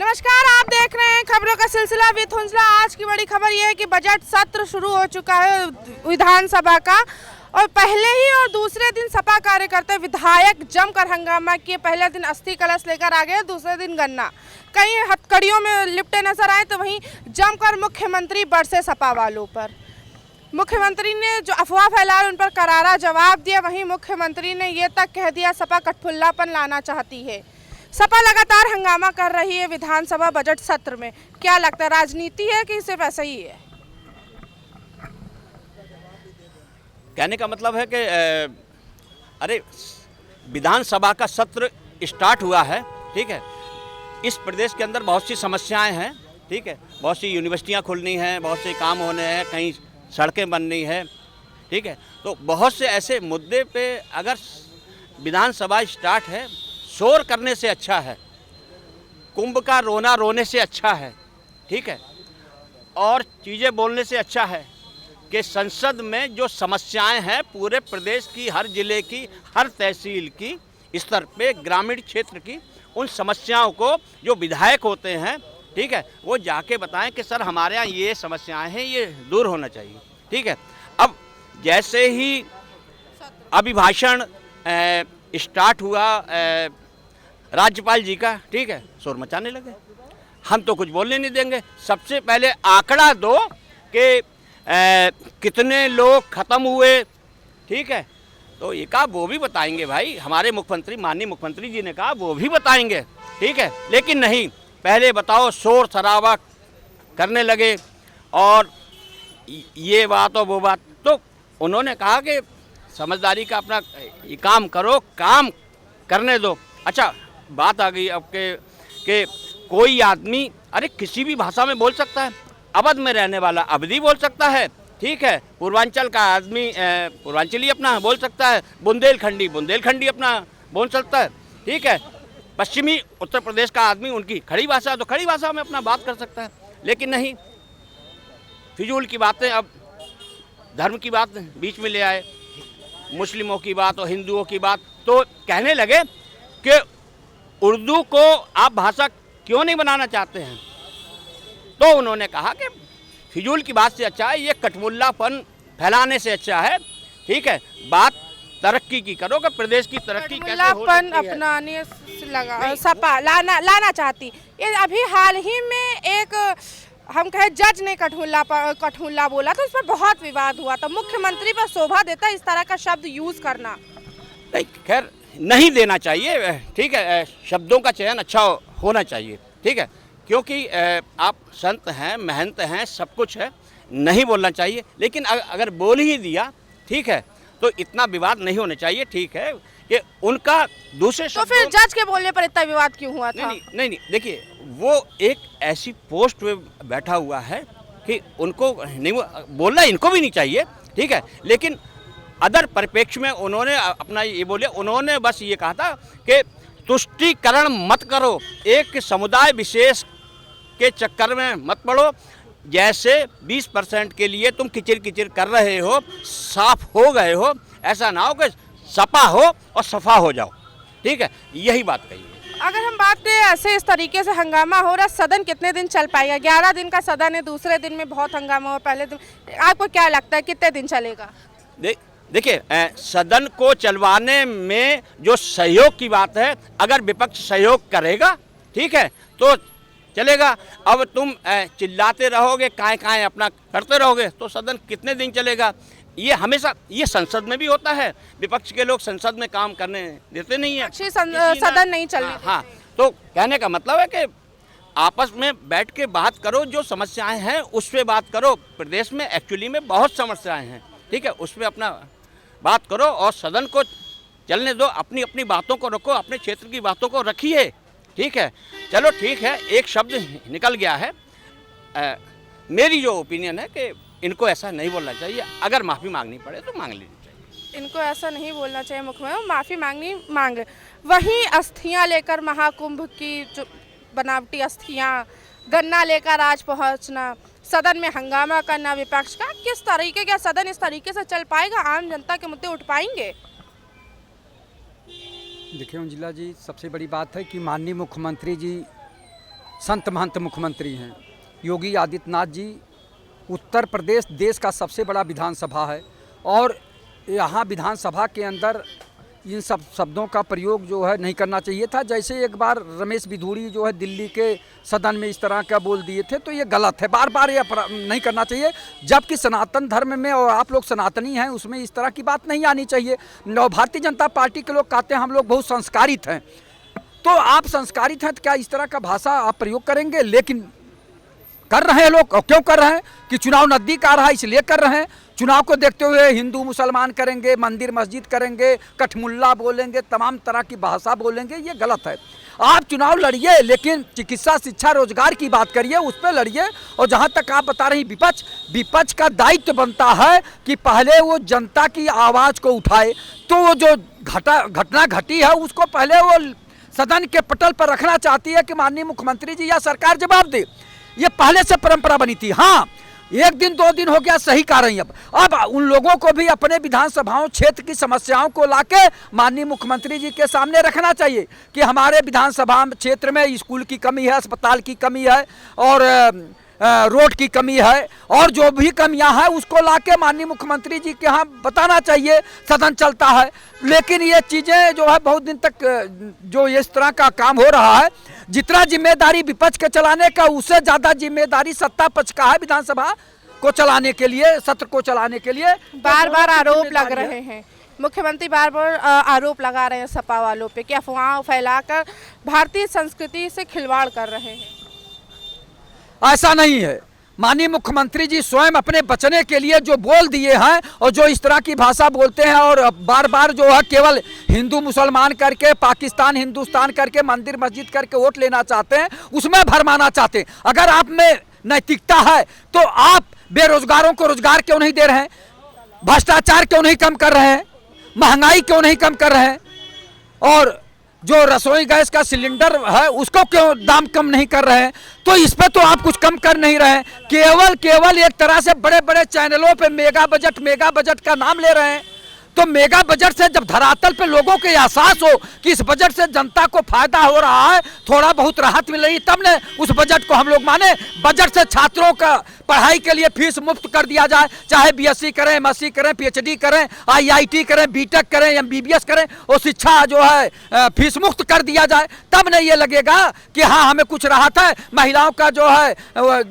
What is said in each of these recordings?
नमस्कार, आप देख रहे हैं खबरों का सिलसिला विद हुंसला। आज की बड़ी खबर यह है कि बजट सत्र शुरू हो चुका है विधानसभा का, और पहले ही और दूसरे दिन सपा कार्यकर्ता विधायक जमकर हंगामा किए। पहले दिन अस्थि कलश लेकर आ गए, दूसरे दिन गन्ना। कई हथकड़ियों में लिपटे नजर आए तो वहीं जमकर मुख्यमंत्री बरसे सपा वालों पर। मुख्यमंत्री ने जो अफवाह फैलाए उन पर करारा जवाब दिया। वहीं मुख्यमंत्री ने ये तक कह दिया सपा कठपुल्लापन लाना चाहती है। सपा लगातार हंगामा कर रही है विधानसभा बजट सत्र में। क्या लगता है, राजनीति है कि सिर्फ ऐसा ही है? कहने का मतलब है कि अरे विधानसभा का सत्र स्टार्ट हुआ है, ठीक है। इस प्रदेश के अंदर बहुत सी समस्याएं हैं, ठीक है। बहुत सी यूनिवर्सिटियां खुलनी हैं, बहुत से काम होने हैं, कहीं सड़कें बननी है, ठीक है। तो बहुत से ऐसे मुद्दे पे अगर विधानसभा स्टार्ट है, शोर करने से अच्छा है, कुंभ का रोना रोने से अच्छा है, ठीक है, और चीज़ें बोलने से अच्छा है कि संसद में जो समस्याएं हैं पूरे प्रदेश की, हर जिले की, हर तहसील की स्तर पे, ग्रामीण क्षेत्र की, उन समस्याओं को जो विधायक होते हैं, ठीक है, वो जाके बताएं कि सर हमारे यहाँ ये समस्याएं हैं, ये दूर होना चाहिए, ठीक है। अब जैसे ही अभिभाषण स्टार्ट हुआ राज्यपाल जी का, ठीक है, शोर मचाने लगे। हम तो कुछ बोलने नहीं देंगे, सबसे पहले आंकड़ा दो कि कितने लोग ख़त्म हुए, ठीक है। तो ये कहा वो भी बताएंगे भाई, हमारे मुख्यमंत्री, माननीय मुख्यमंत्री जी ने कहा वो भी बताएंगे, ठीक है। लेकिन नहीं, पहले बताओ, शोर शराबा करने लगे और ये बात और वो बात। तो उन्होंने कहा कि समझदारी का अपना ये काम करो, काम करने दो। अच्छा, बात आ गई अब के कोई आदमी अरे किसी भी भाषा में बोल सकता है। अवध में रहने वाला अवधी बोल सकता है, ठीक है। पूर्वांचल का आदमी पूर्वांचली अपना बोल सकता है, बुंदेलखंडी अपना बोल सकता है, ठीक है। पश्चिमी उत्तर प्रदेश का आदमी, उनकी खड़ी भाषा तो खड़ी भाषा में अपना बात कर सकता है। लेकिन नहीं, फिजूल की बातें, अब धर्म की बात बीच में ले आए, मुस्लिमों की बात और हिंदुओं की बात। तो कहने लगे कि उर्दू को आप भाषा क्यों नहीं बनाना चाहते हैं। तो उन्होंने कहा कि फिजूल की बात से अच्छा है, ये कठमुल्लापन फैलाने से अच्छा है, ठीक है। बात तरक्की की करो कि प्रदेश की तरक्की कैसे हो सकती है। अपनाने से लगा सपा लाना चाहती। ये अभी हाल ही में एक हम कहे जज ने कठमुल्ला बोला तो उस पर बहुत विवाद हुआ था। मुख्यमंत्री पर शोभा देता इस तरह का शब्द यूज करना। नहीं, खैर नहीं देना चाहिए, ठीक है। शब्दों का चयन अच्छा होना चाहिए, ठीक है, क्योंकि आप संत हैं, महंत हैं, सब कुछ है, नहीं बोलना चाहिए। लेकिन अगर बोल ही दिया, ठीक है, तो इतना विवाद नहीं होना चाहिए, ठीक है, कि उनका दूसरे तो फिर जज के बोलने पर इतना विवाद क्यों हुआ था? नहीं, देखिए, वो एक ऐसी पोस्ट पे बैठा हुआ है कि उनको नहीं बोलना, इनको भी नहीं चाहिए, ठीक है। लेकिन अदर परिप्रेक्ष्य में उन्होंने अपना ये बोले, उन्होंने बस ये कहा था कि तुष्टीकरण मत करो, एक समुदाय विशेष के चक्कर में मत पड़ो। जैसे 20% के लिए तुम किचिर किचिर कर रहे हो, साफ हो गए हो, ऐसा ना हो कि सपा हो और सफा हो जाओ, ठीक है। यही बात कही है। अगर हम बात करें ऐसे इस तरीके से हंगामा हो रहा, सदन कितने दिन चल पाएगा? 11 दिन का सदन है, दूसरे दिन में बहुत हंगामा हो, पहले दिन आपको क्या लगता है कितने दिन चलेगा? देखिए, सदन को चलवाने में जो सहयोग की बात है, अगर विपक्ष सहयोग करेगा, ठीक है, तो चलेगा। अब तुम चिल्लाते रहोगे, काएं अपना करते रहोगे, तो सदन कितने दिन चलेगा? ये हमेशा, ये संसद में भी होता है, विपक्ष के लोग संसद में काम करने देते नहीं है, सदन नहीं चल रही। हाँ, तो कहने का मतलब है कि आपस में बैठ के बात करो, जो समस्याएं हैं उस पर बात करो। प्रदेश में एक्चुअली में बहुत समस्याएं हैं, ठीक है, उस पर अपना बात करो और सदन को चलने दो। अपनी अपनी बातों को रखो, अपने क्षेत्र की बातों को रखिए, ठीक है। चलो ठीक है, एक शब्द निकल गया है। मेरी जो ओपिनियन है कि इनको ऐसा नहीं बोलना चाहिए, अगर माफ़ी मांगनी पड़े तो मांग लेनी चाहिए। इनको ऐसा नहीं बोलना चाहिए, मुख्यमंत्री माफ़ी मांगे। वहीं अस्थियां लेकर महाकुंभ की जो बनावटी अस्थियां, गन्ना लेकर आज पहुंचना, सदन में हंगामा करना विपक्ष का, किस तरीके का सदन इस तरीके से चल पाएगा? आम जनता के मुद्दे उठ पाएंगे? देखिए मंजिला जी, सबसे बड़ी बात है कि माननीय मुख्यमंत्री जी संत महंत मुख्यमंत्री हैं। योगी आदित्यनाथ जी उत्तर प्रदेश देश का सबसे बड़ा विधानसभा है और यहाँ विधानसभा के अंदर इन सब शब्दों का प्रयोग जो है नहीं करना चाहिए था। जैसे एक बार रमेश बिधूड़ी जो है दिल्ली के सदन में इस तरह का बोल दिए थे, तो ये गलत है, बार बार ये नहीं करना चाहिए। जबकि सनातन धर्म में और आप लोग सनातनी हैं, उसमें इस तरह की बात नहीं आनी चाहिए। भारतीय जनता पार्टी के लोग कहते हैं हम लोग बहुत संस्कारित हैं, तो आप संस्कारित हैं तो क्या इस तरह का भाषा आप प्रयोग करेंगे? लेकिन कर रहे हैं लोग, और क्यों कर रहे हैं कि चुनाव नज़दीक आ रहा है इसलिए कर रहे हैं। चुनाव को देखते हुए हिंदू मुसलमान करेंगे, मंदिर मस्जिद करेंगे, कठमुल्ला बोलेंगे, तमाम तरह की भाषा बोलेंगे, ये गलत है। आप चुनाव लड़िए लेकिन चिकित्सा, शिक्षा, रोजगार की बात करिए, उस पर लड़िए। और जहाँ तक आप बता रही विपक्ष का दायित्व बनता है कि पहले वो जनता की आवाज़ को उठाए, तो वो जो घटना घटी है उसको पहले वो सदन के पटल पर रखना चाहती है कि माननीय मुख्यमंत्री जी या सरकार जवाब दे। ये पहले से परंपरा बनी थी। हाँ, एक दिन 2 दिन हो गया, सही कह रही। अब उन लोगों को भी अपने विधानसभाओं क्षेत्र की समस्याओं को लाके माननीय मुख्यमंत्री जी के सामने रखना चाहिए कि हमारे विधानसभा क्षेत्र में स्कूल की कमी है, अस्पताल की कमी है और रोड की कमी है, और जो भी कमियां हैं उसको लाके माननीय मुख्यमंत्री जी के यहाँ बताना चाहिए, सदन चलता है। लेकिन ये चीज़ें जो है बहुत दिन तक जो इस तरह का काम हो रहा है, जितना जिम्मेदारी विपक्ष के चलाने का उससे ज़्यादा जिम्मेदारी सत्ता पक्ष का है विधानसभा को चलाने के लिए, सत्र को चलाने के लिए। बार बार आरोप लग रहे हैं, मुख्यमंत्री बार बार आरोप लगा रहे हैं सपा वालों पे कि अफवाह फैलाकर भारतीय संस्कृति से खिलवाड़ कर रहे हैं। ऐसा नहीं है। माननीय मुख्यमंत्री जी स्वयं अपने बचने के लिए जो बोल दिए हैं और जो इस तरह की भाषा बोलते हैं और बार बार जो है केवल हिंदू मुसलमान करके, पाकिस्तान हिंदुस्तान करके, मंदिर मस्जिद करके वोट लेना चाहते हैं, उसमें भरमाना चाहते हैं। अगर आप में नैतिकता है तो आप बेरोजगारों को रोजगार क्यों नहीं दे रहे हैं? भ्रष्टाचार क्यों नहीं कम कर रहे हैं? महंगाई क्यों नहीं कम कर रहे हैं? और जो रसोई गैस का सिलेंडर है उसको क्यों दाम कम नहीं कर रहे हैं? तो इस पे तो आप कुछ कम कर नहीं रहे हैं। केवल एक तरह से बड़े बड़े चैनलों पे मेगा बजट का नाम ले रहे हैं। तो मेगा बजट से जब धरातल पे लोगों को एहसास हो कि इस बजट से जनता को फायदा हो रहा है, थोड़ा बहुत राहत मिल रही, तब ने उस बजट को हम लोग माने। बजट से छात्रों का पढ़ाई के लिए फीस मुफ्त कर दिया जाए, चाहे बीएससी करें, एमएससी करें, पीएचडी करें, आईआईटी करें, बीटेक करें, एमबीबीएस करें, और शिक्षा जो है फीस मुक्त कर दिया जाए, तब नहीं ये लगेगा कि हाँ हमें कुछ राहत है। महिलाओं का जो है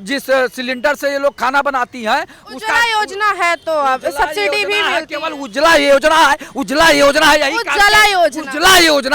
जिस सिलेंडर से ये लोग खाना बनाती हैं, उज्ज्वला योजना है तो अब सब्सिडी भी मिलती है। केवल उज्ज्वला योजना है, उज्ज्वला योजना है, यही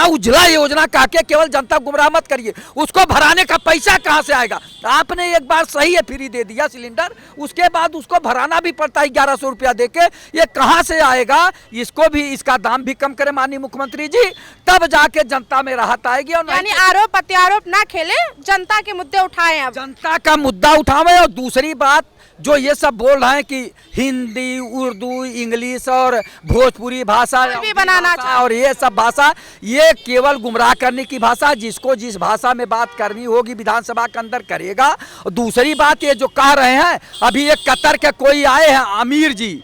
उज्ज्वला योजना कह के केवल जनता गुमराह मत करिए। उसको भराने का पैसा कहाँ से आएगा? आपने एक बार सही है फ्री दे दिया सिलेंडर, उसके बाद उसको भराना भी पड़ता है 1100 रुपया दे के। ये कहाँ से आएगा? इसको भी, इसका दाम भी कम करे माननीय मुख्यमंत्री जी, तब जाके जनता में राहत आएगी। और यानी आरोप प्रत्यारोप ना खेले, जनता के मुद्दे उठाएं। अब जनता का मुद्दा उठावे। और दूसरी बात जो ये सब बोल रहे हैं कि हिंदी, उर्दू, इंग्लिश और भोजपुरी भाषा भी बनाना और ये सब भाषा, ये केवल गुमराह करने की भाषा। जिसको जिस भाषा में बात करनी होगी विधानसभा के अंदर करेगा। दूसरी बात ये जो कह रहे हैं, अभी एक कतर के कोई आए हैं आमिर जी,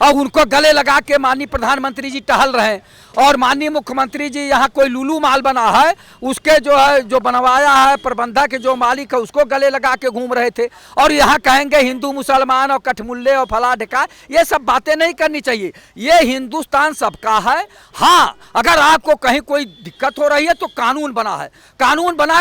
और उनको गले लगा के माननीय प्रधानमंत्री जी टहल रहे हैं, और माननीय मुख्यमंत्री जी यहाँ कोई लुलू माल बना है, उसके जो है जो बनवाया है प्रबंधक जो मालिक है उसको गले लगा के घूम रहे थे। और यहाँ कहेंगे हिंदू मुसलमान और कठमुल्ले और फला ढका, ये सब बातें नहीं करनी चाहिए। ये हिंदुस्तान सबका है। हाँ, अगर आपको कहीं कोई दिक्कत हो रही है तो कानून बना है,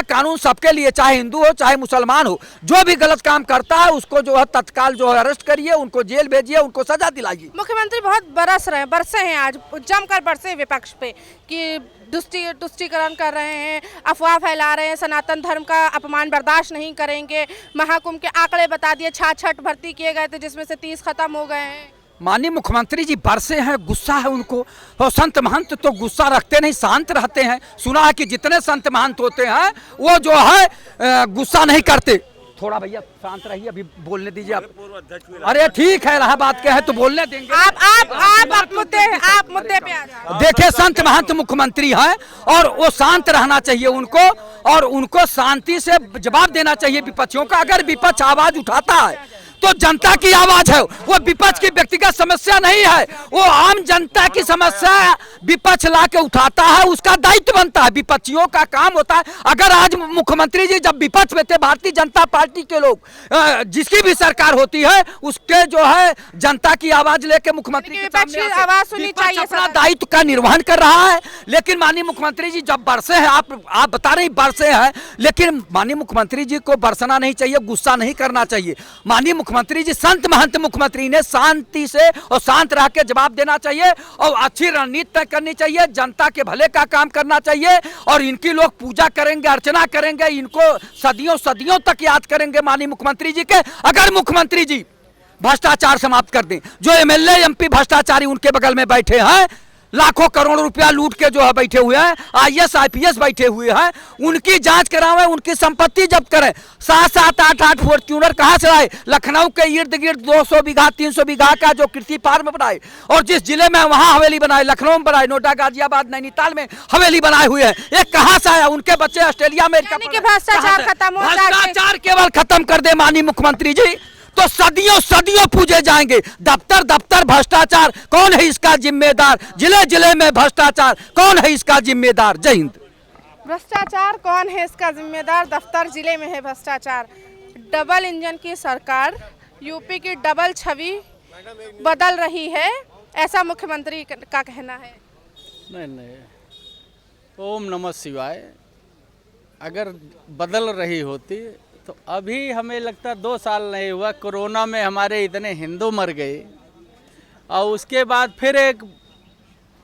कानून सबके लिए, चाहे हिंदू हो चाहे मुसलमान हो। जो भी गलत काम करता है उसको जो है तत्काल जो है अरेस्ट करिए, उनको जेल भेजिए, उनको सजा दिलाइए। मुख्यमंत्री बहुत बरसे हैं, आज जमकर बरसे विपक्ष पे कि तुष्टीकरण कर रहे हैं, अफवाह फैला रहे हैं, सनातन धर्म का अपमान बर्दाश्त नहीं करेंगे। महाकुंभ के आंकड़े बता दिए, 66 भर्ती किए गए थे जिसमें से 30 खत्म हो गए हैं। माननीय मुख्यमंत्री जी बरसे हैं, गुस्सा है उनको। और संत महंत तो गुस्सा रखते नहीं, शांत रहते हैं। सुना है कि जितने संत महंत होते हैं वो जो है गुस्सा नहीं करते। थोड़ा भैया शांत रहिए, अभी बोलने दीजिए आप। अरे ठीक है, इलाहाबाद के हैं तो बोलने देंगे। आप मुद्दे पे आ जाओ। देखिए, संत महंत मुख्यमंत्री हैं और वो शांत रहना चाहिए उनको, और उनको शांति से जवाब देना चाहिए विपक्षियों का। अगर विपक्ष आवाज उठाता है तो जनता की आवाज है, वो विपक्ष की व्यक्तिगत समस्या नहीं है, वो आम जनता की समस्या विपक्ष ला के उठाता है, उसका दायित्व बनता है, विपक्षियों का काम होता है। अगर आज मुख्यमंत्री जी जब विपक्ष में थे, भारतीय जनता पार्टी के लोग, जिसकी भी सरकार होती है उसके जो है जनता की आवाज लेके मुख्यमंत्री के सामने आवाज सुननी चाहिए, अपना दायित्व का निर्वहन कर रहा है। लेकिन माननीय मुख्यमंत्री जी जब बरसे हैं, आप बता रहे बरसे हैं, लेकिन माननीय मुख्यमंत्री जी को बरसना नहीं चाहिए, गुस्सा नहीं करना चाहिए। माननीय मुख्यमंत्री जी संत महंत मुख्यमंत्री ने शांति से और शांत रह के जवाब देना चाहिए और अच्छी रणनीति तय करनी चाहिए, जनता के भले का काम करना चाहिए। और इनकी लोग पूजा करेंगे, अर्चना करेंगे, इनको सदियों सदियों तक याद करेंगे माननीय मुख्यमंत्री जी के। अगर मुख्यमंत्री जी भ्रष्टाचार समाप्त कर दें, जो एमएलए एमपी भ्रष्टाचारी उनके बगल में बैठे हैं, लाखों करोड़ों रुपया लूट के जो है बैठे हुए हैं, आईएएस आईपीएस बैठे हुए हैं, उनकी जांच करावें, उनकी संपत्ति जब्त करें। 7-7 8-8 फॉर्च्यूनर कहां से आए? लखनऊ के इर्द गिर्द 200 बीघा 300 बीघा का जो कृषि फार्म बनाए, और जिस जिले में वहां हवेली बनाए, लखनऊ में बनाए, नोएडा गाजियाबाद नैनीताल में हवेली बनाए हुए हैं। ये कहां से आया? उनके बच्चे ऑस्ट्रेलिया अमेरिका में। भ्रष्टाचार खत्म हो जाए, भ्रष्टाचार केवल खत्म कर दे माननीय मुख्यमंत्री जी, तो सदियों सदियों पूजे जाएंगे। दफ्तर दफ्तर भ्रष्टाचार, कौन है इसका जिम्मेदार? जिले जिले में भ्रष्टाचार, कौन है इसका जिम्मेदार? जय हिंद। भ्रष्टाचार कौन है इसका जिम्मेदार? दफ्तर जिले में है भ्रष्टाचार। डबल इंजन की सरकार, यूपी की डबल छवि बदल रही है, ऐसा मुख्यमंत्री का कहना है। नहीं, ओम नमः शिवाय। अगर बदल रही होती तो अभी हमें लगता 2 साल नहीं हुआ, कोरोना में हमारे इतने हिंदू मर गए, और उसके बाद फिर एक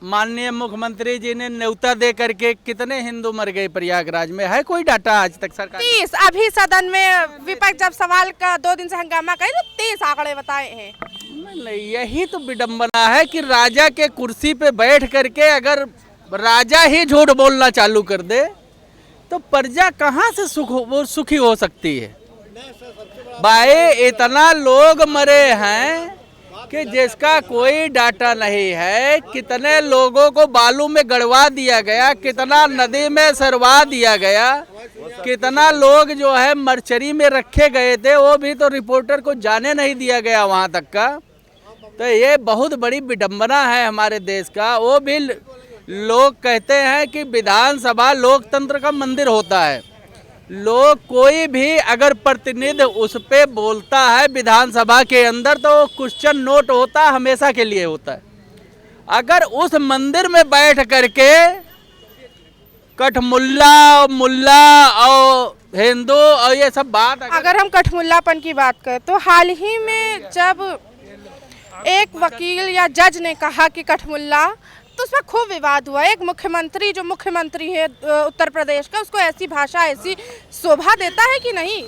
माननीय मुख्यमंत्री जी ने न्योता दे करके कितने हिंदू मर गए प्रयागराज में? है कोई डाटा आज तक सरकार? 30 अभी सदन में विपक्ष जब सवाल का 2 दिन से हंगामा करे तो 30 आंकड़े बताए हैं। नहीं, यही तो विडंबना है कि राजा के कुर्सी पे बैठ करके अगर राजा ही झूठ बोलना चालू कर दे तो प्रजा कहाँ से सुखी हो सकती है? भाई इतना लोग मरे हैं कि जिसका कोई डाटा नहीं है, कितने लोगों को बालू में गड़वा दिया गया, कितना नदी में सरवा दिया गया, कितना लोग जो है मरचरी में रखे गए थे, वो भी तो रिपोर्टर को जाने नहीं दिया गया वहाँ तक का। तो ये बहुत बड़ी विडंबना है हमारे देश का। वो भी लोग कहते हैं कि विधानसभा लोकतंत्र का मंदिर होता है। लोग कोई भी अगर प्रतिनिधि उस पे बोलता है विधानसभा के अंदर तो क्वेश्चन नोट होता है, हमेशा के लिए होता है। अगर उस मंदिर में बैठ करके कठमुल्ला मुल्ला और हिंदू और ये सब बात, अगर हम कठमुल्लापन की बात करें तो हाल ही में जब एक वकील या जज ने कहा कि कठमुल्ला, तो उसमें खूब विवाद हुआ। एक मुख्यमंत्री, जो मुख्यमंत्री है उत्तर प्रदेश का, उसको ऐसी भाषा ऐसी शोभा देता है कि नहीं?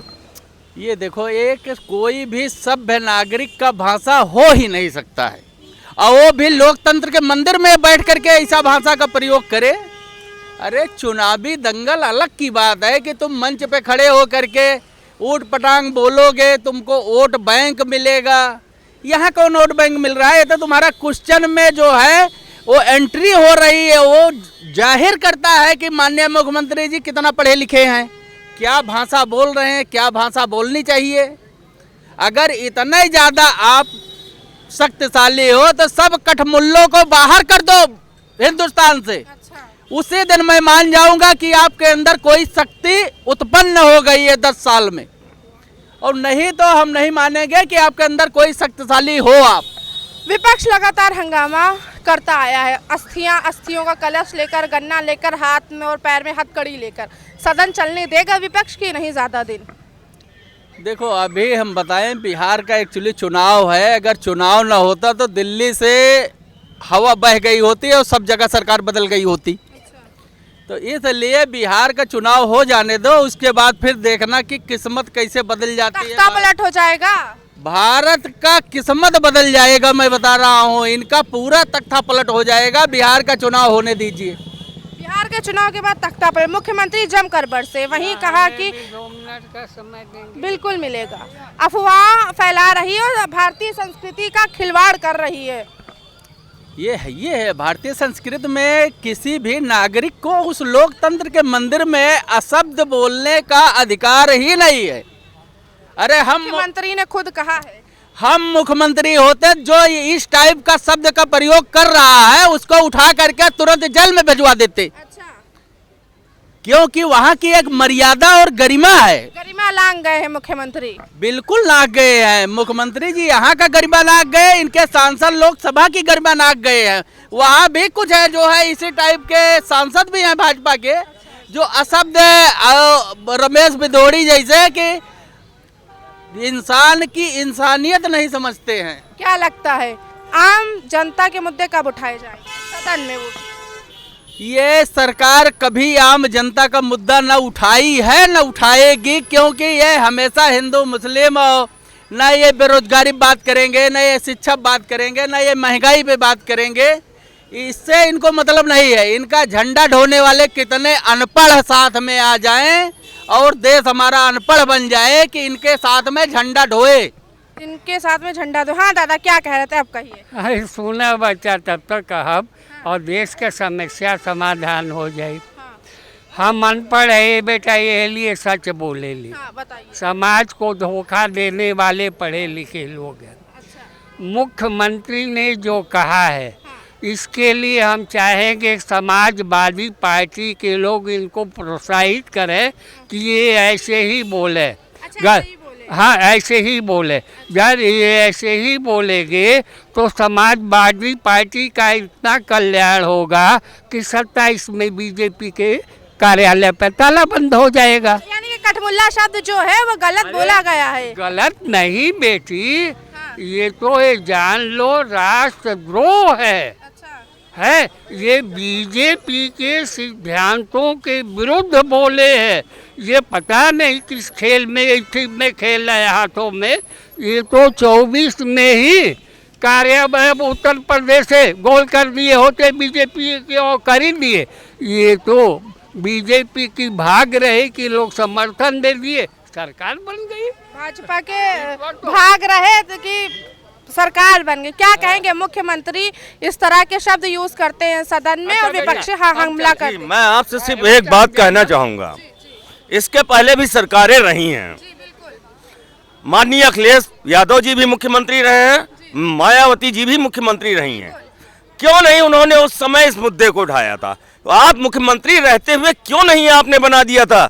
ये देखो, एक कोई भी सभ्य नागरिक का भाषा हो ही नहीं सकता है, और वो भी लोकतंत्र के मंदिर में बैठ करके ऐसा भाषा का प्रयोग करे। अरे चुनावी दंगल अलग की बात है कि तुम मंच पे खड़े हो करके ऊट पटांग बोलोगे, तुमको वोट बैंक मिलेगा। यहाँ कौन वोट बैंक मिल रहा है? ये तो तुम्हारा क्वेश्चन में जो है वो एंट्री हो रही है, वो जाहिर करता है कि माननीय मुख्यमंत्री जी कितना पढ़े लिखे हैं, क्या भाषा बोल रहे हैं, क्या भाषा बोलनी चाहिए। अगर इतना ही ज़्यादा आप शक्तिशाली हो तो सब कठमुल्लों को बाहर कर दो हिंदुस्तान से। उसी दिन मैं मान जाऊंगा कि आपके अंदर कोई शक्ति उत्पन्न हो गई है 10 साल में, और नहीं तो हम नहीं मानेंगे कि आपके अंदर कोई शक्तिशाली हो आप। विपक्ष लगातार हंगामा करता आया है, अस्थियों का कलश लेकर, गन्ना लेकर, हाथ में और पैर में हथकड़ी लेकर। सदन चलने देगा विपक्ष की नहीं ज़्यादा दिन? देखो, अभी हम बताएं, बिहार का एक्चुअली चुनाव है। अगर चुनाव ना होता तो दिल्ली से हवा बह गई होती और सब जगह सरकार बदल गई होती। तो इसलिए बिहार का चुनाव हो जाने दो, उसके बाद फिर देखना कि किस्मत कैसे बदल जाती है। तख्ता पलट हो जाएगा, भारत का किस्मत बदल जाएगा। मैं बता रहा हूँ, इनका पूरा तख्ता पलट हो जाएगा। बिहार का चुनाव होने दीजिए। बिहार के चुनाव के बाद तख्ता पलट। मुख्यमंत्री जमकर बरसे, वहीं कहा कि 2 मिनट का समय देंगे, बिल्कुल मिलेगा। अफवाह फैला रही है और भारतीय संस्कृति का खिलवाड़ कर रही है। ये है भारतीय संस्कृति में किसी भी नागरिक को उस लोकतंत्र के मंदिर में अशब्द बोलने का अधिकार ही नहीं है। अरे हम मुख्यमंत्री ने खुद कहा है। हम मुख्यमंत्री होते जो इस टाइप का शब्द का प्रयोग कर रहा है उसको उठा करके तुरंत जेल में भिजवा देते, अच्छा, क्योंकि वहाँ की एक मर्यादा और गरिमा है। गरिमा लांग गए हैं मुख्यमंत्री। बिल्कुल नाक गए हैं मुख्यमंत्री जी, यहाँ का गरिमा नाक गए, इनके सांसद लोकसभा की गरिमा नाक गए हैं। वहाँ भी कुछ है जो है इसी टाइप के सांसद भी हैं भाजपा के जो अशब्द रमेश भिदोड़ी जैसे कि इंसान की इंसानियत नहीं समझते हैं। क्या लगता है आम जनता के मुद्दे कब उठाए जाएंगे सदन में? वो ये सरकार कभी आम जनता का मुद्दा न उठाई है न उठाएगी, क्योंकि ये हमेशा हिंदू मुस्लिम न ये बेरोजगारी बात करेंगे, न ये शिक्षा बात करेंगे, न ये महंगाई पे बात करेंगे। इससे इनको मतलब नहीं है। इनका झंडा ढोने वाले कितने अनपढ़ साथ में आ जाएं और देश हमारा अनपढ़ बन जाए कि इनके साथ में झंडा ढोए। इनके साथ में झंडा दो। हाँ दादा क्या कह रहे थे, आप कहिए। अरे सुना बच्चा तब तक कहब और देश के समस्या समाधान हो जाए। हम अनपढ़ है बेटा, ये लिए सच बोले ली। हाँ बताइए। समाज को धोखा देने वाले पढ़े लिखे लोग हैं। मुख्यमंत्री ने जो कहा है इसके लिए हम चाहेंगे समाजवादी पार्टी के लोग इनको प्रोत्साहित करें कि ये ऐसे ही बोले। हाँ ऐसे ही बोले। जब ये ऐसे ही बोलेंगे तो समाजवादी पार्टी का इतना कल्याण होगा कि 27 में बीजेपी के कार्यालय पर ताला बंद हो जाएगा। यानी कि कठमुल्ला शब्द जो है वो गलत बोला गया है। गलत नहीं बेटी, ये तो ये जान लो राष्ट्रद्रोह है। है ये बीजेपी के सिद्धांतों के विरुद्ध बोले हैं। ये पता नहीं किस खेल में में खेल रहे हाथों में। ये तो 24 में ही कार्यालय उत्तर प्रदेश से गोल कर दिए होते बीजेपी के और कर ही दिए। ये तो बीजेपी की भाग रहे कि लोग समर्थन दे दिए, सरकार बन गई। भाजपा के भाग रहे थे कि सरकार बन गई। क्या कहेंगे, मुख्यमंत्री इस तरह के शब्द यूज करते हैं सदन में और विपक्ष हमला करते हैं। मैं आपसे सिर्फ एक बात कहना चाहूँगा, इसके पहले भी सरकारें रही हैं। माननीय अखिलेश यादव जी भी मुख्यमंत्री रहे हैं, मायावती जी भी मुख्यमंत्री रही हैं। क्यों नहीं उन्होंने उस समय इस मुद्दे को उठाया था? तो आप मुख्यमंत्री रहते हुए क्यों नहीं आपने बना दिया था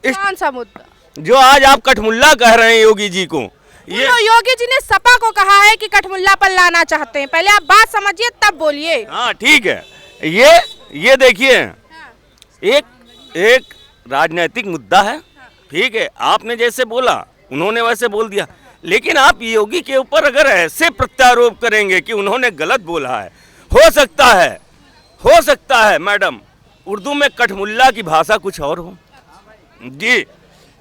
कौन सा मुद्दा जो आज आप कठमुल्ला कह रहे हैं योगी जी को? ये योगी जी ने सपा को कहा है कि कठमुल्ला पर लाना चाहते हैं। पहले आप बात समझिए तब बोलिए। हाँ ठीक है, ये देखिए, एक राजनीतिक मुद्दा है, ठीक है, आपने जैसे बोला उन्होंने वैसे बोल दिया, लेकिन आप योगी के ऊपर अगर ऐसे प्रत्यारोप करेंगे कि उन्होंने गलत बोला है, हो सकता है मैडम उर्दू में कठमुल्ला की भाषा कुछ और हो जी,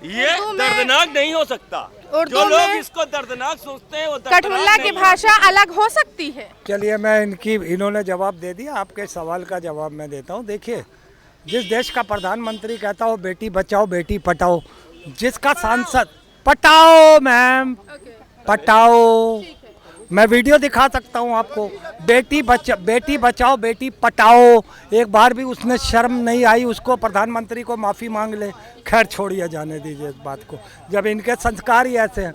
ये दर्दनाक नहीं हो सकता। जो लोग इसको दर्दनाक सोचते हैं वो कठमुल्ला की भाषा अलग हो सकती है। चलिए मैं इन्होंने जवाब दे दिया, आपके सवाल का जवाब मैं देता हूँ। देखिए, जिस देश का प्रधानमंत्री कहता हो बेटी बचाओ बेटी पढ़ाओ, जिसका सांसद पटाओ मैम पटाओ, मैं वीडियो दिखा सकता हूँ आपको, बेटी बचाओ बेटी पटाओ, एक बार भी उसने शर्म नहीं आई उसको प्रधानमंत्री को माफ़ी मांग ले। खैर छोड़िए, जाने दीजिए इस बात को, जब इनके संस्कार ही ऐसे हैं।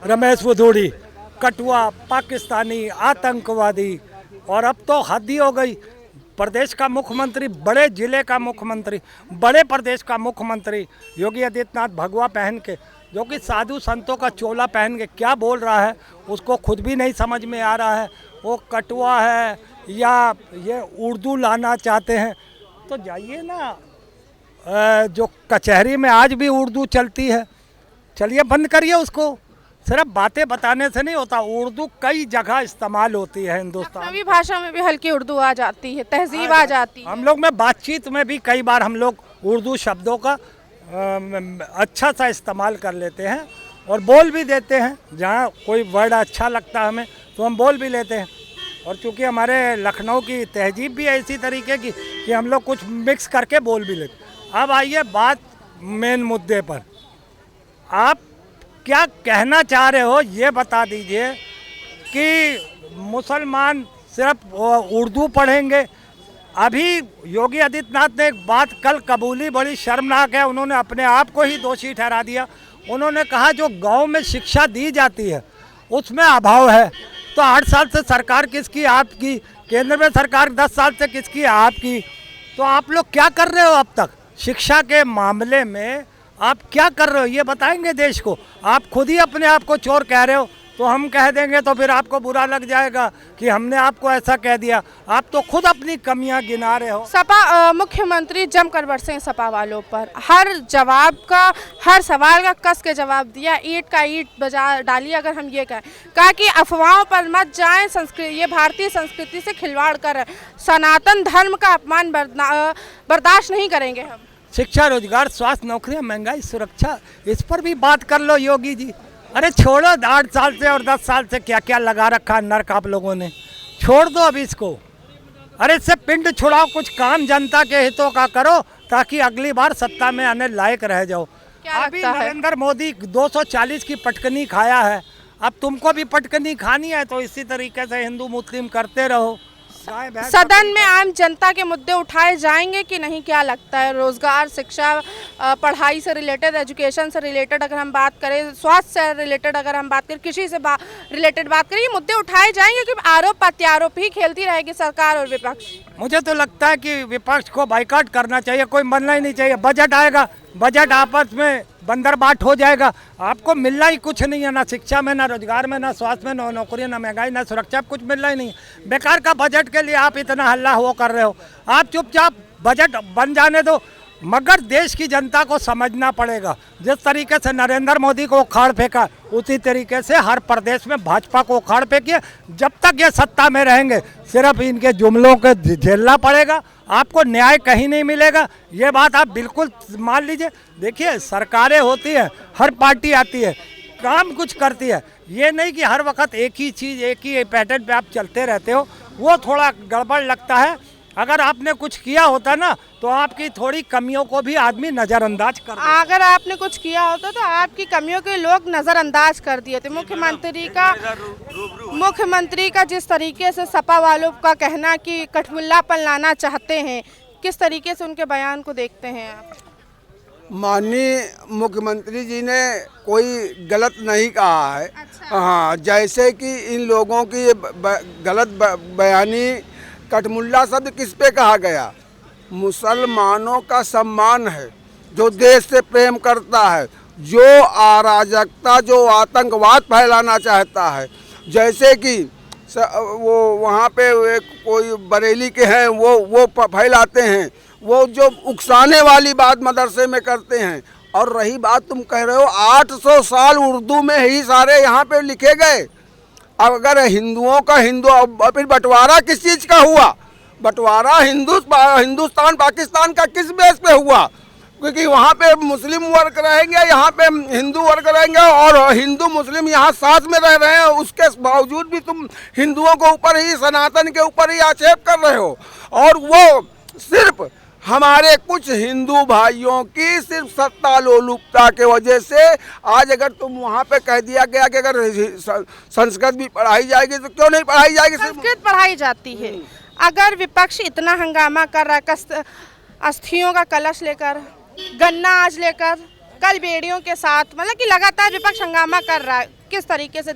रमेश भिदोड़ी कटुआ, पाकिस्तानी, आतंकवादी, और अब तो हद ही हो गई। प्रदेश का मुख्यमंत्री, बड़े जिले का मुख्यमंत्री, बड़े प्रदेश का मुख्यमंत्री योगी आदित्यनाथ भगवा पहन के, जो कि साधु संतों का चोला पहन के क्या बोल रहा है उसको खुद भी नहीं समझ में आ रहा है। वो कटुआ है या ये उर्दू लाना चाहते हैं तो जाइए ना, जो कचहरी में आज भी उर्दू चलती है, चलिए बंद करिए उसको। सिर्फ बातें बताने से नहीं होता, उर्दू कई जगह इस्तेमाल होती है हिंदुस्तान। अपनी भाषा में भी हल्की उर्दू आ जाती है, तहजीब आ जाती है। हम लोग में बातचीत में भी कई बार हम लोग उर्दू शब्दों का अच्छा सा इस्तेमाल कर लेते हैं और बोल भी देते हैं। जहाँ कोई वर्ड अच्छा लगता है हमें तो हम बोल भी लेते हैं। और चूँकि हमारे लखनऊ की तहजीब भी ऐसी तरीके की कि हम लोग कुछ मिक्स करके बोल भी लेते। अब आइए बात मेन मुद्दे पर, आप क्या कहना चाह रहे हो ये बता दीजिए कि मुसलमान सिर्फ उर्दू पढ़ेंगे? अभी योगी आदित्यनाथ ने एक बात कल कबूली, बड़ी शर्मनाक है, उन्होंने अपने आप को ही दोषी ठहरा दिया। उन्होंने कहा जो गांव में शिक्षा दी जाती है उसमें अभाव है। तो 8 साल से सरकार किसकी? आपकी। केंद्र में सरकार 10 साल से किसकी? आपकी। तो आप लोग क्या कर रहे हो अब तक शिक्षा के मामले में? आप क्या कर रहे हो ये बताएंगे देश को? आप खुद ही अपने आप को चोर कह रहे हो, तो हम कह देंगे तो फिर आपको बुरा लग जाएगा कि हमने आपको ऐसा कह दिया। आप तो खुद अपनी कमियां गिना रहे हो। सपा मुख्यमंत्री जमकर बरसे सपा वालों पर, हर जवाब का, हर सवाल का कस के जवाब दिया, ईंट का ईंट बजा डाली। अगर हम ये कहा कि अफवाहों पर मत जाएं, संस्कृति, ये भारतीय संस्कृति से खिलवाड़ कर रहे, सनातन धर्म का अपमान बर्दाश्त नहीं करेंगे हम। शिक्षा, रोजगार, स्वास्थ्य, नौकरियां, महंगाई, सुरक्षा, इस पर भी बात कर लो योगी जी। अरे छोड़ो, 8 साल से और 10 साल से क्या क्या लगा रखा नर्क आप लोगों ने, छोड़ दो अब इसको। अरे इससे पिंड छुड़ाओ, कुछ काम जनता के हितों का करो ताकि अगली बार सत्ता में आने लायक रह जाओ। अभी नरेंद्र मोदी 240 की पटकनी खाया है, अब तुमको भी पटकनी खानी है तो इसी तरीके से हिंदू मुस्लिम करते रहो। सदन में आम जनता के मुद्दे उठाए जाएंगे कि नहीं, क्या लगता है? रोजगार, शिक्षा, पढ़ाई से रिलेटेड, एजुकेशन से रिलेटेड अगर हम बात करें, स्वास्थ्य से रिलेटेड अगर हम बात करें, कृषि से रिलेटेड बात करें, ये मुद्दे उठाए जाएंगे कि आरोप प्रत्यारोप ही खेलती रहेगी सरकार और विपक्ष? मुझे तो लगता है कि विपक्ष को बाइकाट करना चाहिए, कोई बनना ही नहीं चाहिए। बजट आएगा, बजट आपस में बंदरबाट हो जाएगा, आपको मिलना ही कुछ नहीं है, ना शिक्षा में, ना रोजगार में, ना स्वास्थ्य में, ना नौकरी, ना महंगाई, ना सुरक्षा, कुछ मिलना ही नहीं है। बेकार का बजट के लिए आप इतना हल्ला हो कर रहे हो। आप चुपचाप बजट बन जाने दो, मगर देश की जनता को समझना पड़ेगा। जिस तरीके से नरेंद्र मोदी को उखाड़ फेंका, उसी तरीके से हर प्रदेश में भाजपा को उखाड़ फेंकिए। जब तक ये सत्ता में रहेंगे सिर्फ इनके जुमलों को झेलना पड़ेगा, आपको न्याय कहीं नहीं मिलेगा। ये बात आप बिल्कुल मान लीजिए। देखिए, सरकारें होती हैं, हर पार्टी आती है, काम कुछ करती है, ये नहीं कि हर वक्त एक ही चीज़, एक ही पैटर्न पे आप चलते रहते हो, वो थोड़ा गड़बड़ लगता है। अगर आपने कुछ किया होता ना तो आपकी थोड़ी कमियों को भी आदमी नज़रअंदाज कर देता। अगर आपने कुछ किया होता तो आपकी कमियों के लोग नज़रअंदाज कर दिए थे। मुख्यमंत्री का जिस तरीके से सपा वालों का कहना कि कठमुल्लापन लाना चाहते हैं, किस तरीके से उनके बयान को देखते हैं आप? माननीय मुख्यमंत्री जी ने कोई गलत नहीं कहा है। अच्छा। हाँ, जैसे कि इन लोगों की गलत बयानी, कठमुल्ला शब्द किस पे कहा गया? मुसलमानों का सम्मान है, जो देश से प्रेम करता है, जो अराजकता, जो आतंकवाद फैलाना चाहता है। जैसे कि वो वहाँ पे कोई बरेली के हैं, वो फैलाते हैं, वो जो उकसाने वाली बात मदरसे में करते हैं। और रही बात, तुम कह रहे हो 800 साल उर्दू में ही सारे यहाँ पे लिखे गए। अब अगर हिंदुओं का फिर बंटवारा किस चीज़ का हुआ? बंटवारा हिंदुस्तान पाकिस्तान का किस बेस पे हुआ? क्योंकि वहाँ पे मुस्लिम वर्ग रहेंगे, यहाँ पे हिंदू वर्ग रहेंगे, और हिंदू मुस्लिम यहाँ साथ में रह रहे हैं, उसके बावजूद भी तुम हिंदुओं के ऊपर ही, सनातन के ऊपर ही आक्षेप कर रहे हो। और वो सिर्फ हमारे कुछ हिंदू भाइयों की सिर्फ सत्ता लोलुपता के वजह से आज अगर तुम वहाँ पे कह दिया गया कि अगर संस्कृत भी पढ़ाई जाएगी तो क्यों नहीं पढ़ाई जाएगी? संस्कृत पढ़ाई जाती है। अगर विपक्ष इतना हंगामा कर रहा है, अस्थियों का कलश लेकर, गन्ना आज लेकर, कल बेड़ियों के साथ, मतलब कि लगातार विपक्ष हंगामा कर रहा है, किस तरीके से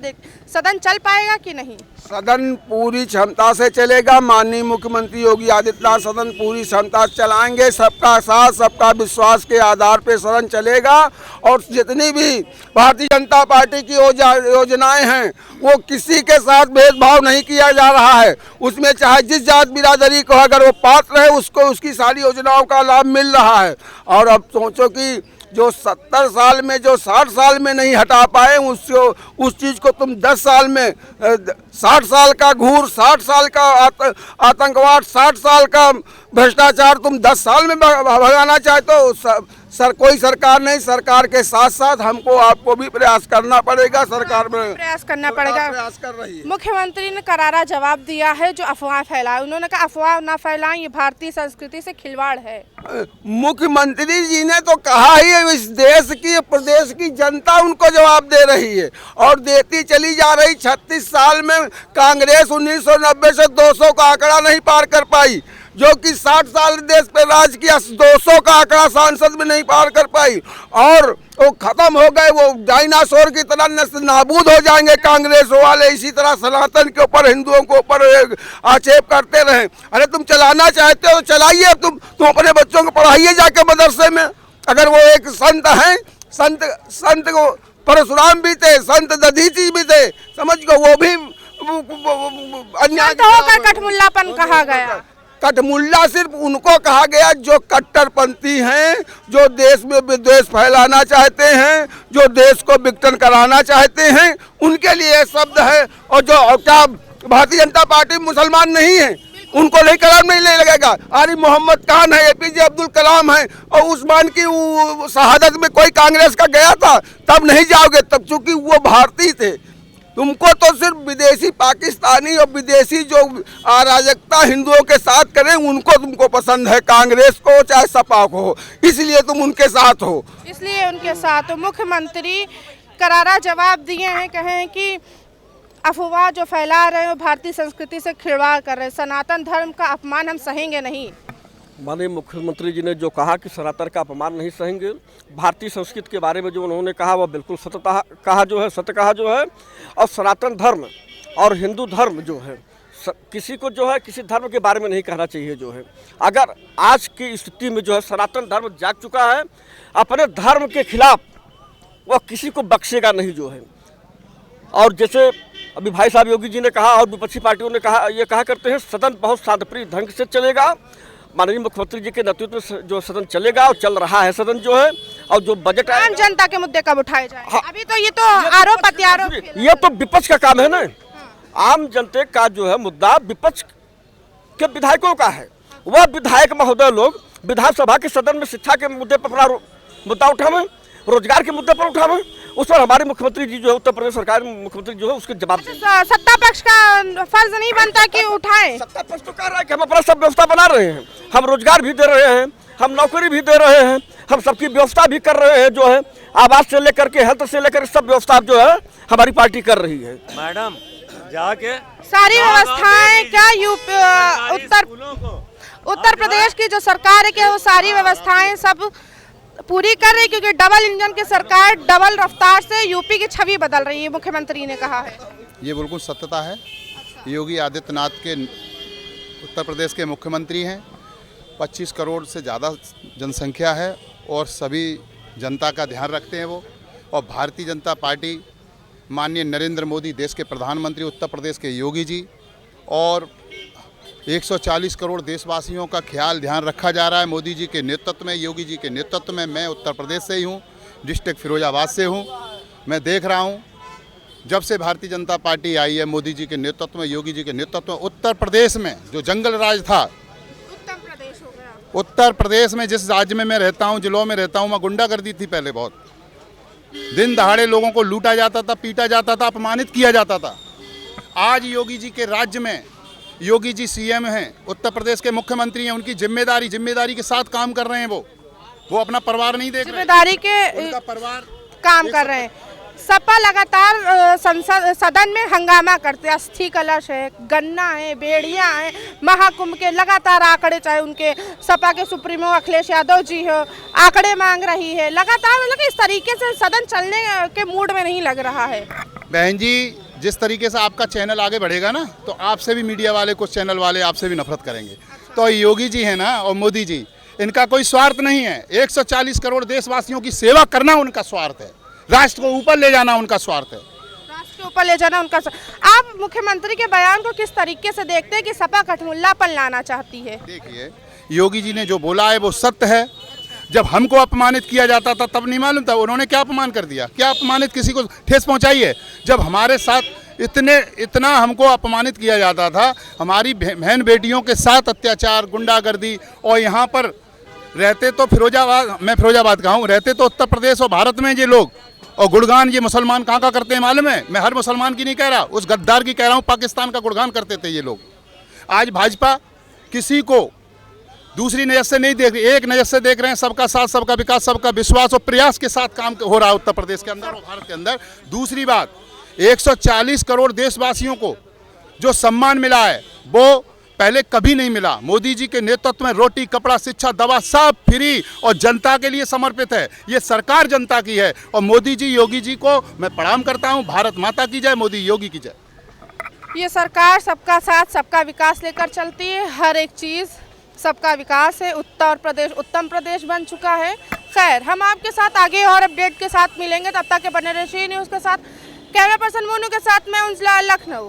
सदन चल पाएगा कि नहीं? सदन पूरी क्षमता से चलेगा। माननीय मुख्यमंत्री योगी आदित्यनाथ सदन पूरी क्षमता से चलाएंगे। सबका साथ, सबका विश्वास के आधार पर सदन चलेगा। और जितनी भी भारतीय जनता पार्टी की योजनाएं हैं, वो किसी के साथ भेदभाव नहीं किया जा रहा है। उसमें चाहे जिस जात बिरादरी को अगर वो पात्र है, उसको उसकी सारी योजनाओं का लाभ मिल रहा है। और अब सोचो कि जो 70 साल में, जो 60 साल में नहीं हटा पाए, उस चीज़ को तुम 10 साल में, 60 साल का घूर, 60 साल का आतंकवाद, 60 साल का भ्रष्टाचार तुम 10 साल में भगाना चाहते हो। कोई सरकार नहीं, सरकार के साथ साथ हमको आपको भी प्रयास करना पड़ेगा। सरकार में प्रयास करना पड़ेगा, प्रयास कर रही है। मुख्यमंत्री ने करारा जवाब दिया है जो अफवाह फैलाए। उन्होंने कहा अफवाह ना फैलाएं, ये भारतीय संस्कृति से खिलवाड़ है। मुख्यमंत्री जी ने तो कहा ही है, इस देश की, प्रदेश की जनता उनको जवाब दे रही है और देती चली जा रही। 36 साल में कांग्रेस 1990 से 200 का आंकड़ा नहीं पार कर पाई। जो कि 60 साल देश पे राज किया, 200 का आंकड़ा सांसद में नहीं पार कर पाई, और वो खत्म हो गए, वो डायनासोर की तरह नस्ल नाबूद हो जाएंगे कांग्रेस वाले। इसी तरह सनातन के ऊपर, हिंदुओं के ऊपर आक्षेप करते रहे। अरे तुम चलाना चाहते हो तो चलाइए, तुम अपने बच्चों को पढ़ाइए जाके मदरसे में। अगर वो एक संत हैं, संत को परशुराम भी थे, संत दधीची भी थे, समझ को वो भी अन्याय होकर कठमुल्लापन कहा गया। कठमुल्ला सिर्फ उनको कहा गया जो कट्टरपंथी हैं, जो देश में विद्वेष फैलाना चाहते हैं, जो देश को विघटन कराना चाहते हैं, उनके लिए शब्द है। और जो क्या भारतीय जनता पार्टी मुसलमान नहीं है, उनको नहीं कलाम नहीं ले लगेगा। आरिफ मोहम्मद खान है, APJ अब्दुल कलाम है, और उस्मान की शहादत में कोई कांग्रेस का गया था, तब नहीं जाओगे, तब चूंकि वो भारतीय थे। तुमको तो सिर्फ विदेशी पाकिस्तानी और विदेशी जो अराजकता हिंदुओं के साथ करें, उनको तुमको पसंद है, कांग्रेस को चाहे सपा को, इसलिए तुम उनके साथ हो। इसलिए उनके साथ हो। मुख्यमंत्री करारा जवाब दिए हैं, कहें कि अफवाह जो फैला रहे हो भारतीय संस्कृति से खिलवाड़ कर रहे हैं, सनातन धर्म का अपमान हम सहेंगे नहीं। माननीय मुख्यमंत्री जी ने जो कहा कि सनातन का अपमान नहीं सहेंगे, भारतीय संस्कृति के बारे में जो उन्होंने कहा वह बिल्कुल सत्य कहा जो है। और सनातन धर्म और हिंदू धर्म जो है, किसी को जो है किसी धर्म के बारे में नहीं कहना चाहिए जो है। अगर आज की स्थिति में जो है सनातन धर्म जाग चुका है अपने धर्म के खिलाफ, वह किसी को बख्शेगा नहीं जो है। और जैसे अभी भाई साहब योगी जी ने कहा और विपक्षी पार्टियों ने कहा, ये कहा करते हैं सदन बहुत शांतिप्रिय ढंग से चलेगा। माननीय मुख्यमंत्री जी के नेतृत्व से जो सदन चलेगा और चल रहा है सदन जो है। और जो बजट आम जनता के मुद्दे कब उठाए जाए? हाँ, अभी तो ये तो आरोप प्रत्यारोप, ये तो विपक्ष का काम है ना। आम जनता का जो है मुद्दा विपक्ष के विधायकों का है। वह विधायक महोदय लोग विधानसभा के सदन में शिक्षा के मुद्दे पर अपना मुद्दा उठावें, रोजगार के मुद्दे पर उठावें, उस पर हमारे मुख्यमंत्री जी जो है, उत्तर प्रदेश सरकार मुख्यमंत्री जो है उसके जवाब दें। सत्ता पक्ष का फर्ज नहीं बनता कि उठाएं? सत्ता पक्ष तो कर रहा है कि हम अपना सब व्यवस्था बना रहे हैं, हम रोजगार भी दे रहे हैं, हम नौकरी भी दे रहे हैं, हम सबकी व्यवस्था भी कर रहे हैं जो है, आवास से लेकर के हेल्थ से लेकर सब व्यवस्था जो है हमारी पार्टी कर रही है। मैडम जाके सारी व्यवस्थाएं क्या उत्तर प्रदेश की जो सरकार है क्या वो सारी व्यवस्थाएं सब पूरी कर रही, क्योंकि डबल इंजन की सरकार डबल रफ्तार से यूपी की छवि बदल रही है, मुख्यमंत्री ने कहा है। ये बिल्कुल सत्यता है। योगी आदित्यनाथ के उत्तर प्रदेश के मुख्यमंत्री हैं, 25 करोड़ से ज़्यादा जनसंख्या है और सभी जनता का ध्यान रखते हैं वो। और भारतीय जनता पार्टी, माननीय नरेंद्र मोदी देश के प्रधानमंत्री, उत्तर प्रदेश के योगी जी, और 140 करोड़ देशवासियों का ख्याल ध्यान रखा जा रहा है मोदी जी के नेतृत्व में, योगी जी के नेतृत्व में। मैं उत्तर प्रदेश से ही हूँ, डिस्ट्रिक्ट फिरोजाबाद से हूँ। मैं देख रहा हूँ जब से भारतीय जनता पार्टी आई है मोदी जी के नेतृत्व में, योगी जी के नेतृत्व में, उत्तर प्रदेश में जो जंगल राज था, उत्तर प्रदेश में जिस राज्य में मैं रहता हूँ, जिलों में रहता हूँ, वहाँ गुंडागर्दी थी पहले बहुत। दिन दहाड़े लोगों को लूटा जाता था, पीटा जाता था, अपमानित किया जाता था। आज योगी जी के राज्य में योगी जी CM हैं, उत्तर प्रदेश के मुख्यमंत्री हैं, उनकी जिम्मेदारी के साथ काम कर रहे हैं। वो अपना परिवार नहीं देख रहे, जिम्मेदारी के उनका परिवार काम कर रहे हैं। सपा लगातार संसद सदन में हंगामा करते, अस्थि कलश है, गन्ना है, बेड़ियां हैं, महाकुंभ के लगातार आंकड़े, चाहे उनके सपा के सुप्रीमो अखिलेश यादव जी हो, आंकड़े मांग रही है लगातार। मतलब इस तरीके से सदन चलने के मूड में नहीं लग रहा है। बहन जी, जिस तरीके से आपका चैनल आगे बढ़ेगा ना, तो आपसे भी मीडिया वाले, कुछ चैनल वाले आपसे भी नफरत करेंगे। तो योगी जी हैं ना और मोदी जी, इनका कोई स्वार्थ नहीं है। 140 करोड़ देशवासियों की सेवा करना उनका स्वार्थ है, राष्ट्र को ऊपर ले जाना उनका स्वार्थ है, राष्ट्र को ऊपर ले जाना उनका। आप मुख्यमंत्री के बयान को किस तरीके से देखते हैं कि सपा कठमुल्लापन लाना चाहती है? देखिए, योगी जी ने जो बोला है वो सत्य है। जब हमको अपमानित किया जाता था तब नहीं मालूम था उन्होंने क्या अपमान कर दिया, क्या अपमानित किसी को ठेस पहुंचाई है? जब हमारे साथ इतना हमको अपमानित किया जाता था, हमारी बहन बेटियों के साथ अत्याचार, गुंडागर्दी, और यहाँ पर रहते तो फिरोजाबाद, मैं फिरोजाबाद का हूँ, रहते तो उत्तर प्रदेश और भारत में ये लोग, और गुणगान ये मुसलमान कहाँ करते हैं मालूम है? मैं हर मुसलमान की नहीं कह रहा, उस गद्दार की कह रहा हूँ, पाकिस्तान का गुणगान करते थे ये लोग। आज भाजपा किसी को दूसरी नज़र से नहीं देख रही, एक नज़र से देख रहे हैं, सबका साथ, सबका विकास, सबका विश्वास और प्रयास के साथ काम हो रहा है उत्तर प्रदेश के अंदर और भारत के अंदर। दूसरी बात, 140 करोड़ देशवासियों को जो सम्मान मिला है वो पहले कभी नहीं मिला। मोदी जी के नेतृत्व में रोटी, कपड़ा, शिक्षा, दवा सब फ्री और जनता के लिए समर्पित है। ये सरकार जनता की है और मोदी जी, योगी जी को मैं प्रणाम करता हूँ। भारत माता की जय, मोदी योगी की जय। ये सरकार सबका साथ सबका विकास लेकर चलती है, हर एक चीज़ सबका विकास है। उत्तर प्रदेश उत्तम प्रदेश बन चुका है। खैर, हम आपके साथ आगे और अपडेट के साथ मिलेंगे, तब तक के बने रहिए न्यूज़ के साथ। कैमरा पर्सन मोनू के साथ मैं उंजला, लखनऊ।